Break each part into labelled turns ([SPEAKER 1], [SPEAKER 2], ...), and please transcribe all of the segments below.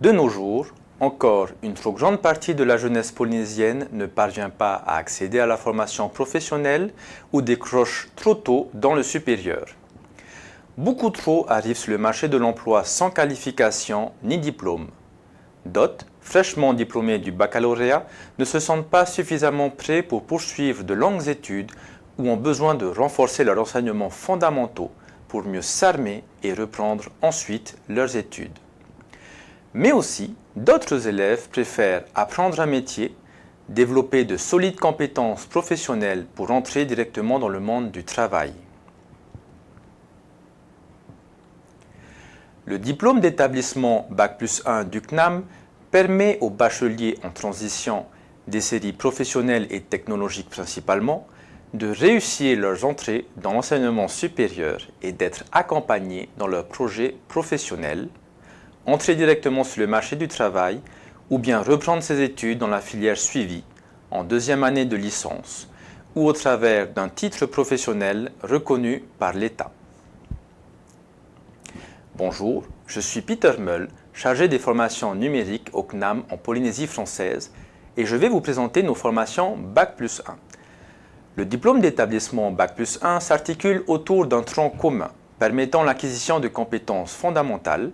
[SPEAKER 1] De nos jours, encore une trop grande partie de la jeunesse polynésienne ne parvient pas à accéder à la formation professionnelle ou décroche trop tôt dans le supérieur. Beaucoup trop arrivent sur le marché de l'emploi sans qualification ni diplôme. D'autres, fraîchement diplômés du baccalauréat, ne se sentent pas suffisamment prêts pour poursuivre de longues études ou ont besoin de renforcer leurs enseignements fondamentaux pour mieux s'armer et reprendre ensuite leurs études. Mais aussi, d'autres élèves préfèrent apprendre un métier, développer de solides compétences professionnelles pour entrer directement dans le monde du travail. Le diplôme d'établissement Bac+1 du CNAM permet aux bacheliers en transition des séries professionnelles et technologiques principalement de réussir leurs entrées dans l'enseignement supérieur et d'être accompagnés dans leurs projets professionnels, entrer directement sur le marché du travail ou bien reprendre ses études dans la filière suivie en deuxième année de licence ou au travers d'un titre professionnel reconnu par l'État. Bonjour, je suis Peter Meul, chargé des formations numériques au CNAM en Polynésie française et je vais vous présenter nos formations Bac+1. Le diplôme d'établissement Bac+1 s'articule autour d'un tronc commun permettant l'acquisition de compétences fondamentales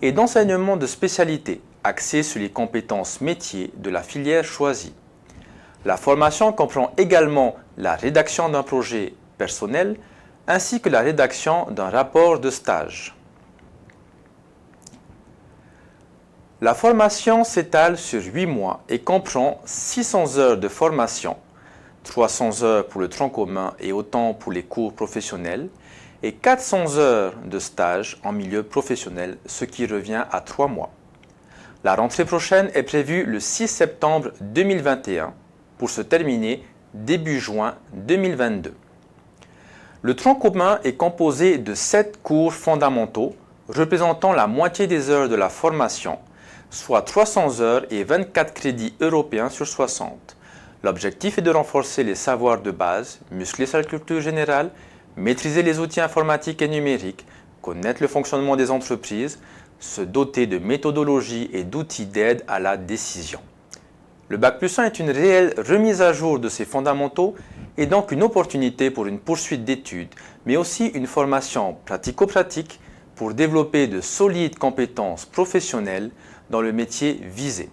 [SPEAKER 1] et d'enseignements de spécialité axés sur les compétences métiers de la filière choisie. La formation comprend également la rédaction d'un projet personnel ainsi que la rédaction d'un rapport de stage. La formation s'étale sur 8 mois et comprend 600 heures de formation, 300 heures pour le tronc commun et autant pour les cours professionnels, et 400 heures de stage en milieu professionnel, ce qui revient à 3 mois. La rentrée prochaine est prévue le 6 septembre 2021 pour se terminer début juin 2022. Le tronc commun est composé de 7 cours fondamentaux représentant la moitié des heures de la formation, soit 300 heures et 24 crédits européens sur 60. L'objectif est de renforcer les savoirs de base, muscler sa culture générale, maîtriser les outils informatiques et numériques, connaître le fonctionnement des entreprises, se doter de méthodologies et d'outils d'aide à la décision. Le Bac+1 est une réelle remise à jour de ces fondamentaux et donc une opportunité pour une poursuite d'études, mais aussi une formation pratico-pratique pour développer de solides compétences professionnelles dans le métier visé.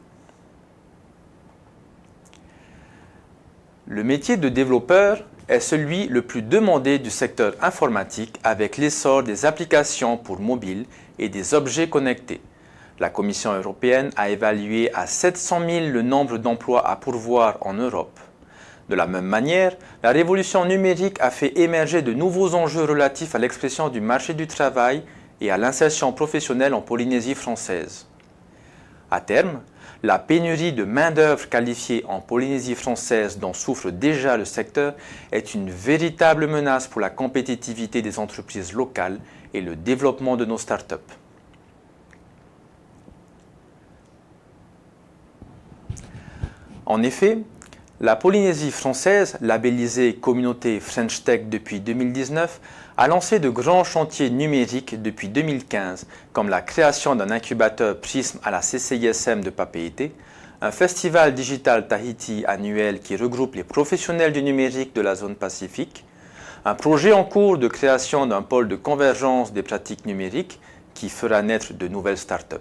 [SPEAKER 1] Le métier de développeur est celui le plus demandé du secteur informatique avec l'essor des applications pour mobile et des objets connectés. La Commission européenne a évalué à 700 000 le nombre d'emplois à pourvoir en Europe. De la même manière, la révolution numérique a fait émerger de nouveaux enjeux relatifs à l'expression du marché du travail et à l'insertion professionnelle en Polynésie française. À terme, la pénurie de main-d'œuvre qualifiée en Polynésie française dont souffre déjà le secteur est une véritable menace pour la compétitivité des entreprises locales et le développement de nos startups. En effet, la Polynésie française, labellisée Communauté French Tech depuis 2019, a lancé de grands chantiers numériques depuis 2015, comme la création d'un incubateur Prism à la CCISM de Papeete, un festival Digital Tahiti annuel qui regroupe les professionnels du numérique de la zone Pacifique, un projet en cours de création d'un pôle de convergence des pratiques numériques qui fera naître de nouvelles startups.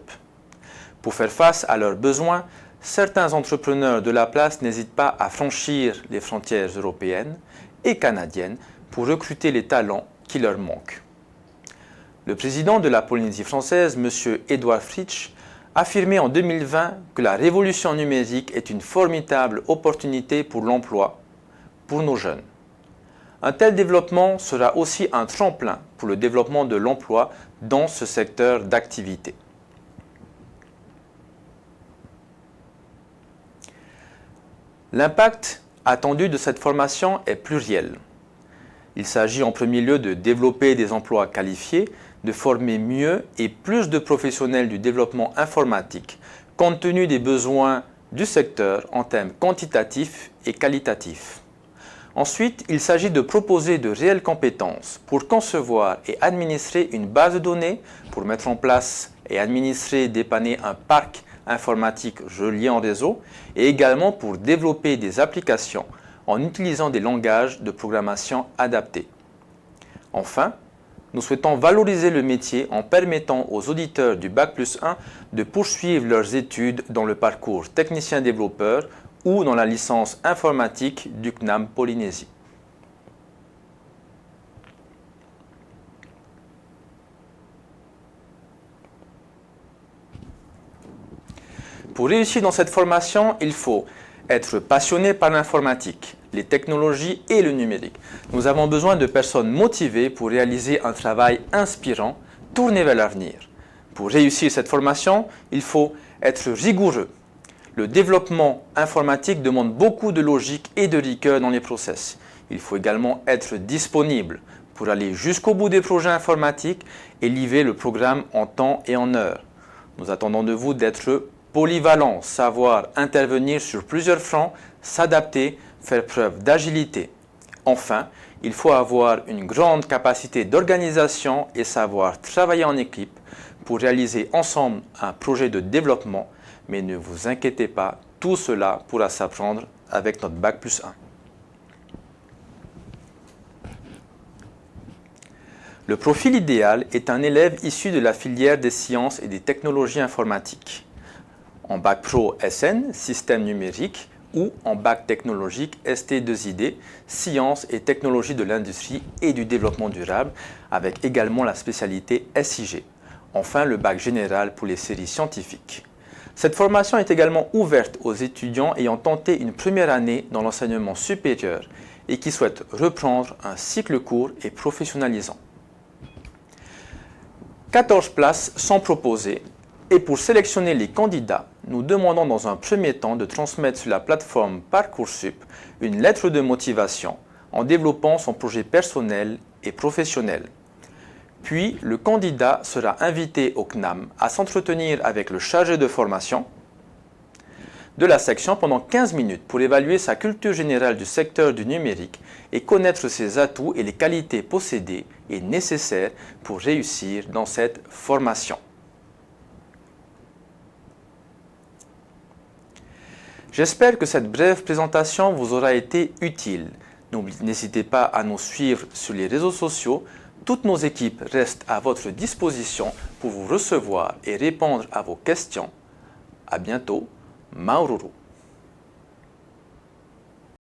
[SPEAKER 1] Pour faire face à leurs besoins, certains entrepreneurs de la place n'hésitent pas à franchir les frontières européennes et canadiennes pour recruter les talents qui leur manquent. Le président de la Polynésie française, M. Edouard Fritsch, affirmait en 2020 que la révolution numérique est une formidable opportunité pour l'emploi, pour nos jeunes. Un tel développement sera aussi un tremplin pour le développement de l'emploi dans ce secteur d'activité. L'impact attendu de cette formation est pluriel. Il s'agit en premier lieu de développer des emplois qualifiés, de former mieux et plus de professionnels du développement informatique, compte tenu des besoins du secteur en termes quantitatifs et qualitatifs. Ensuite, il s'agit de proposer de réelles compétences pour concevoir et administrer une base de données, pour mettre en place et administrer et dépanner un parc informatique relié en réseau, et également pour développer des applications en utilisant des langages de programmation adaptés. Enfin, nous souhaitons valoriser le métier en permettant aux auditeurs du Bac+1 de poursuivre leurs études dans le parcours technicien-développeur ou dans la licence informatique du CNAM Polynésie. Pour réussir dans cette formation, il faut être passionné par l'informatique, les technologies et le numérique. Nous avons besoin de personnes motivées pour réaliser un travail inspirant, tourné vers l'avenir. Pour réussir cette formation, il faut être rigoureux. Le développement informatique demande beaucoup de logique et de rigueur dans les process. Il faut également être disponible pour aller jusqu'au bout des projets informatiques et livrer le programme en temps et en heure. Nous attendons de vous d'être polyvalent, savoir intervenir sur plusieurs fronts, s'adapter, faire preuve d'agilité. Enfin, il faut avoir une grande capacité d'organisation et savoir travailler en équipe pour réaliser ensemble un projet de développement. Mais ne vous inquiétez pas, tout cela pourra s'apprendre avec notre Bac+1. Le profil idéal est un élève issu de la filière des sciences et des technologies informatiques, en Bac Pro SN, système numérique, ou en Bac technologique ST2ID, sciences et technologies de l'industrie et du développement durable, avec également la spécialité SIG. Enfin, le Bac général pour les séries scientifiques. Cette formation est également ouverte aux étudiants ayant tenté une première année dans l'enseignement supérieur et qui souhaitent reprendre un cycle court et professionnalisant. 14 places sont proposées et pour sélectionner les candidats, nous demandons dans un premier temps de transmettre sur la plateforme Parcoursup une lettre de motivation en développant son projet personnel et professionnel. Puis, le candidat sera invité au CNAM à s'entretenir avec le chargé de formation de la section pendant 15 minutes pour évaluer sa culture générale du secteur du numérique et connaître ses atouts et les qualités possédées et nécessaires pour réussir dans cette formation. J'espère que cette brève présentation vous aura été utile. N'hésitez pas à nous suivre sur les réseaux sociaux. Toutes nos équipes restent à votre disposition pour vous recevoir et répondre à vos questions. À bientôt. Maururu.